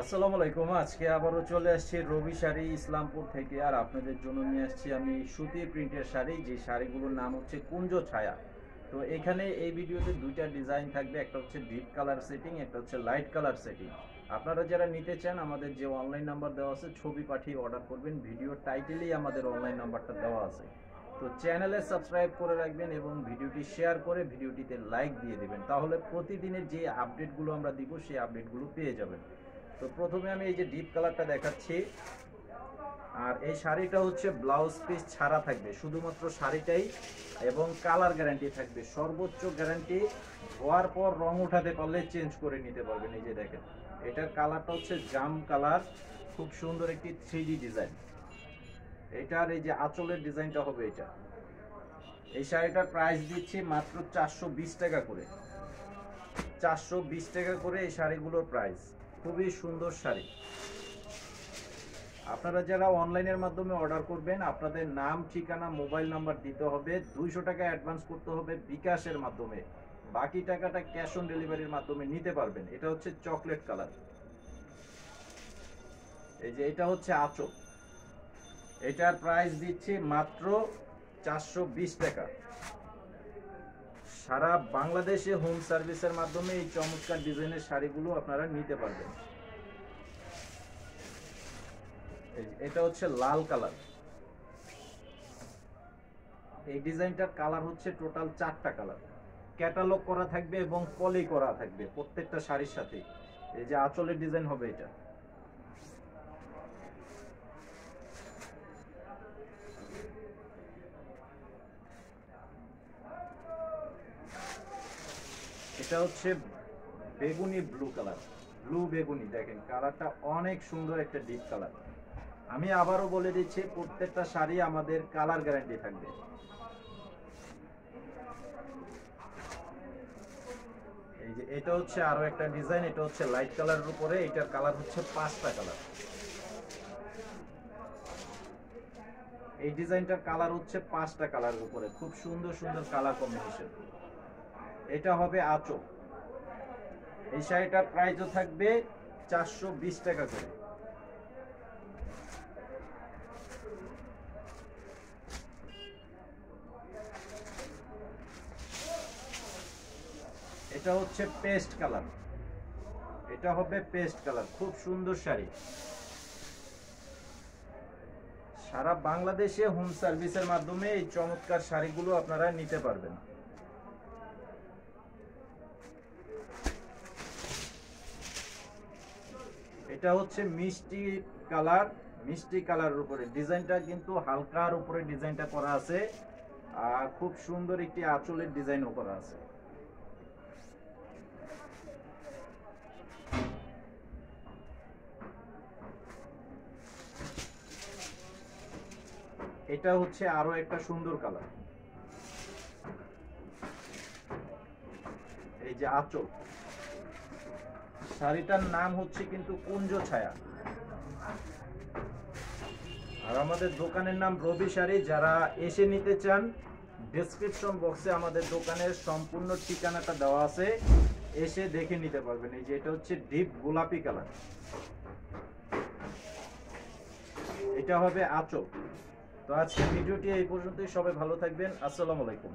আসসালামু আলাইকুম। আজকে আবারও চলে আসছি রবি শাড়ি ইসলামপুর থেকে। আর আপনাদের জন্য নিয়ে আসছি আমি সুতি প্রিন্টের শাড়ি, যে শাড়িগুলোর নাম হচ্ছে কুঞ্জ ছায়া। তো এখানে এই ভিডিওতে দুইটা ডিজাইন থাকবে, একটা হচ্ছে ডিপ কালার সেটিং, একটা হচ্ছে লাইট কালার সেটিং। আপনারা যারা নিতে চান আমাদের যে অনলাইন নাম্বার দেওয়া আছে, ছবি পাঠিয়ে অর্ডার করবেন। ভিডিও টাইটেলেই আমাদের অনলাইন নাম্বারটা দেওয়া আছে। তো চ্যানেলে সাবস্ক্রাইব করে রাখবেন এবং ভিডিওটি শেয়ার করে ভিডিওটিতে লাইক দিয়ে দেবেন, তাহলে প্রতিদিনের যে আপডেটগুলো আমরা দিব সেই আপডেটগুলো পেয়ে যাবেন। তো প্রথমে আমি এই যে ডিপ কালারটা দেখাচ্ছি। আর এই শাড়িটা হচ্ছে ব্লাউজ পিস ছাড়া থাকবে, শুধুমাত্র শাড়িটাই, এবং কালার গ্যারান্টি থাকবে, সর্বোচ্চ গ্যারান্টি। ধোয়ার পর রং উঠাতে পারলে চেঞ্জ করে নিতে পারবেন। এই যে দেখেন, এটার কালারটা হচ্ছে জাম কালার, খুব সুন্দর একটি 3D ডিজাইন। এটার এই যে আঁচলের ডিজাইনটা হবে এটা। এই শাড়িটার প্রাইস দিচ্ছি মাত্র 420 টাকা করে। 420 টাকা করে এই শাড়িগুলোর প্রাইস। খুবই সুন্দর শাড়ি। আপনারা যারা অনলাইনের মাধ্যমে অর্ডার করবেন, আপনাদের নাম, ঠিকানা, মোবাইল নাম্বার দিতে হবে। 200 টাকা অ্যাডভান্স করতে হবে বিকাশের মাধ্যমে, বাকি টাকাটা ক্যাশ অন ডেলিভারির মাধ্যমে নিতে পারবেন। এটা হচ্ছে চকলেট কালার। এই যে এটা হচ্ছে আঁচল। এটার প্রাইস দিচ্ছি মাত্র 420 টাকা। সারা বাংলাদেশে হোম সার্ভিসের মাধ্যমে এই চমৎকার ডিজাইনের শাড়িগুলো আপনারা নিতে পারবেন। এটা হচ্ছে লাল কালার। এই ডিজাইনটার কালার হচ্ছে টোটাল 4টা কালার, ক্যাটালগ করা থাকবে এবং পলি করা থাকবে প্রত্যেকটা শাড়ির সাথে। এই যে আঁচলের ডিজাইন হবে এটা। এটা হচ্ছে বেগুনি ব্লু কালার, ব্লু বেগুনি। দেখেন কালারটা অনেক সুন্দর, একটা ডিপ কালার। আমি আবারও বলে দিচ্ছি, প্রত্যেকটা শাড়ি আমাদের কালার গ্যারান্টি থাকবে। এই যে এটা হচ্ছে আরো একটা ডিজাইন, এটা হচ্ছে লাইট কালারের উপরে, এটার কালার হচ্ছে 5টা কালার। এই ডিজাইনটার কালার হচ্ছে 5টা কালারের উপরে, খুব সুন্দর সুন্দর কালার কম্বিনেশন। এটা হবে আঁচল। এই শাড়িটার প্রাইসও থাকবে 420 টাকা করে। এটা হচ্ছে পেস্ট কালার। এটা হবে পেস্ট কালার, খুব সুন্দর শাড়ি। সারা বাংলাদেশে হোম সার্ভিসের মাধ্যমে এই চমৎকার শাড়িগুলো আপনারা নিতে পারবেন। এটা হচ্ছে মিষ্টি কালার, মিষ্টি কালারের উপরে ডিজাইনটা কিন্তু হালকার উপরে ডিজাইনটা করা আছে। আর খুব সুন্দর একটি আঁচলের ডিজাইনও করা আছে। এটা হচ্ছে আরো একটা সুন্দর কালার। এই যে আঁচল, শাড়িটার নাম হচ্ছে কিন্তু কুঞ্জ ছায়া। আর আমাদের দোকানের নাম রবি শাড়ি। যারা এসে নিতে চান, ডেসক্রিপশন বক্সে আমাদের দোকানের সম্পূর্ণ ঠিকানাটা দেওয়া আছে, এসে দেখে নিতে পারবেন। এই যে এটা হচ্ছে ডিপ গোলাপি কালার। এটা হবে আঁচল। তো আজকের ভিডিওটি এই পর্যন্তই। সবাই ভালো থাকবেন। আসসালামু আলাইকুম।